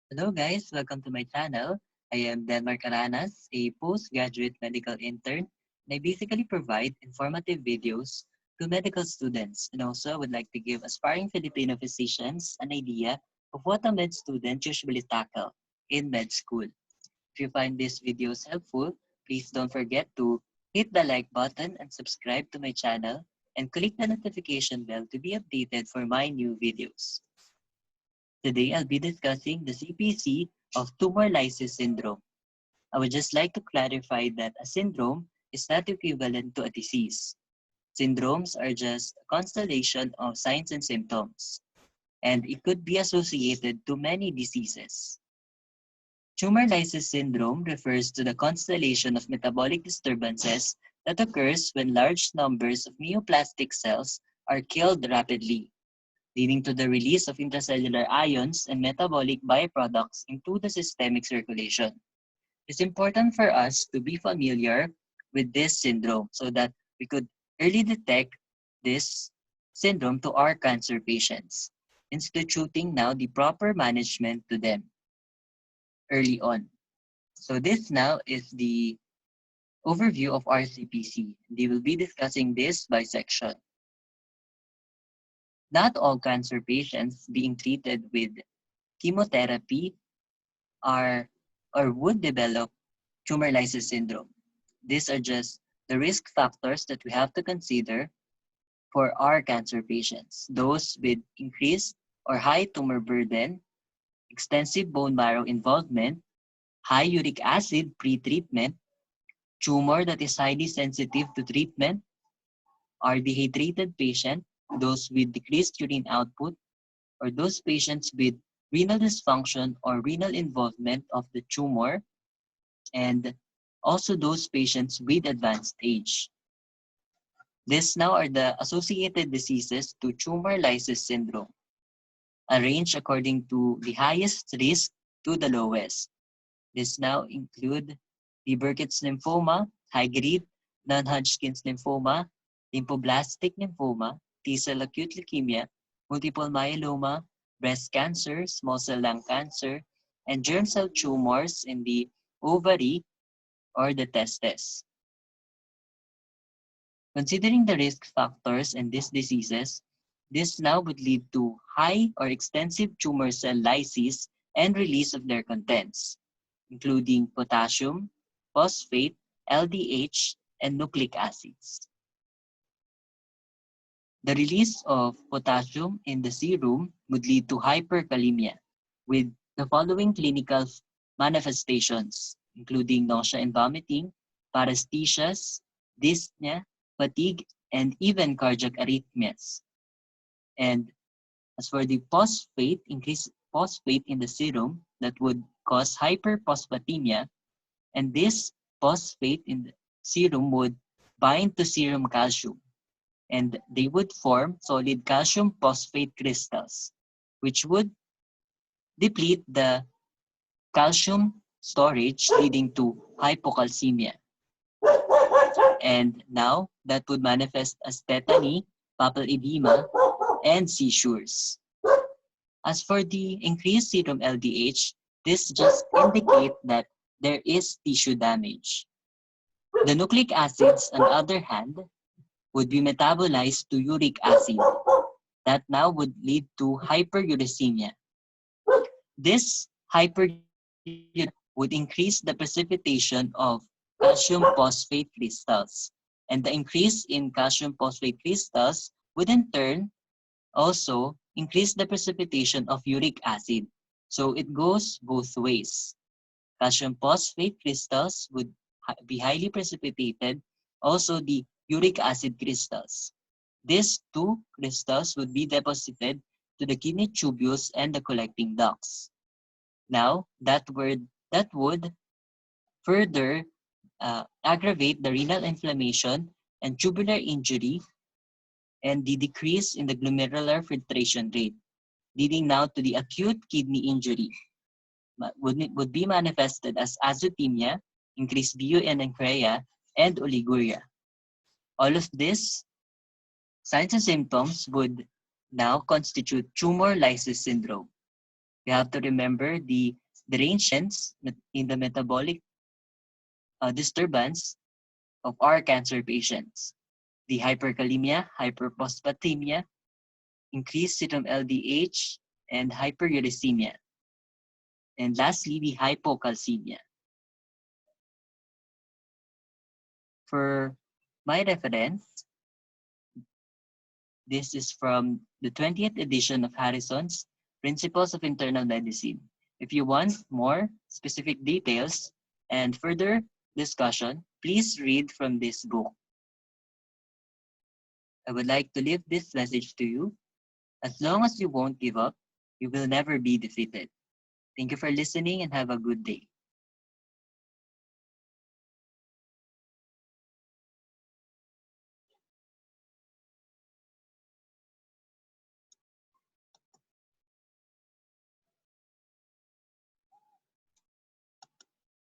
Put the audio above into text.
Hello guys, welcome to my channel. I am Denmark Aranas, a postgraduate medical intern, and I basically provide informative videos to medical students, and also I would like to give aspiring Filipino physicians an idea of what a med student usually tackle in med school. If you find these videos helpful, please don't forget to hit the like button and subscribe to my channel and click the notification bell to be updated for my new videos. Today, I'll be discussing the CPC of tumor lysis syndrome. I would just like to clarify that a syndrome is not equivalent to a disease. Syndromes are just a constellation of signs and symptoms, and it could be associated to many diseases. Tumor lysis syndrome refers to the constellation of metabolic disturbances that occurs when large numbers of neoplastic cells are killed rapidly, leading to the release of intracellular ions and metabolic byproducts into the systemic circulation. It's important for us to be familiar with this syndrome so that we could early detect this syndrome to our cancer patients, instituting now the proper management to them early on. So this now is the overview of RCPC. They will be discussing this by section. Not all cancer patients being treated with chemotherapy are or would develop tumor lysis syndrome. These are just the risk factors that we have to consider for our cancer patients. Those with increased or high tumor burden, extensive bone marrow involvement, high uric acid pre-treatment, tumor that is highly sensitive to treatment, are dehydrated patient, those with decreased urine output, or those patients with renal dysfunction or renal involvement of the tumor, and also those patients with advanced age. These now are the associated diseases to tumor lysis syndrome, arranged according to the highest risk to the lowest. These now include the Burkitt's lymphoma, high-grade non-Hodgkin's lymphoma, lymphoblastic lymphoma, T-cell acute leukemia, multiple myeloma, breast cancer, small cell lung cancer, and germ cell tumors in the ovary or the testes. Considering the risk factors in these diseases, this now would lead to high or extensive tumor cell lysis and release of their contents, including potassium, phosphate, LDH, and nucleic acids. The release of potassium in the serum would lead to hyperkalemia with the following clinical manifestations, including nausea and vomiting, paresthesias, dyspnea, fatigue, and even cardiac arrhythmias. And as for the phosphate, increased phosphate in the serum that would cause hyperphosphatemia, and this phosphate in the serum would bind to serum calcium, and they would form solid calcium phosphate crystals, which would deplete the calcium storage, leading to hypocalcemia. And now that would manifest as tetany, papal edema, and seizures. As for the increased serum LDH, this just indicates that there is tissue damage. The nucleic acids, on the other hand, would be metabolized to uric acid. That now would lead to hyperuricemia. This hyperuricemia would increase the precipitation of calcium phosphate crystals. And the increase in calcium phosphate crystals would in turn also increase the precipitation of uric acid. So it goes both ways. Calcium phosphate crystals would be highly precipitated, also the uric acid crystals. These two crystals would be deposited to the kidney tubules and the collecting ducts. Now, that would further aggravate the renal inflammation and tubular injury and the decrease in the glomerular filtration rate, leading now to the acute kidney injury. Would be manifested as azotemia, increased bioenencrea, and oliguria. All of this signs and symptoms would now constitute tumor lysis syndrome. We have to remember the derangements in the metabolic disturbance of our cancer patients. The hyperkalemia, hyperphosphatemia, increased serum LDH, and hyperuricemia. And lastly, the hypocalcemia. For my reference, this is from the 20th edition of Harrison's Principles of Internal Medicine. If you want more specific details and further discussion, please read from this book. I would like to leave this message to you. As long as you won't give up, you will never be defeated. Thank you for listening and have a good day.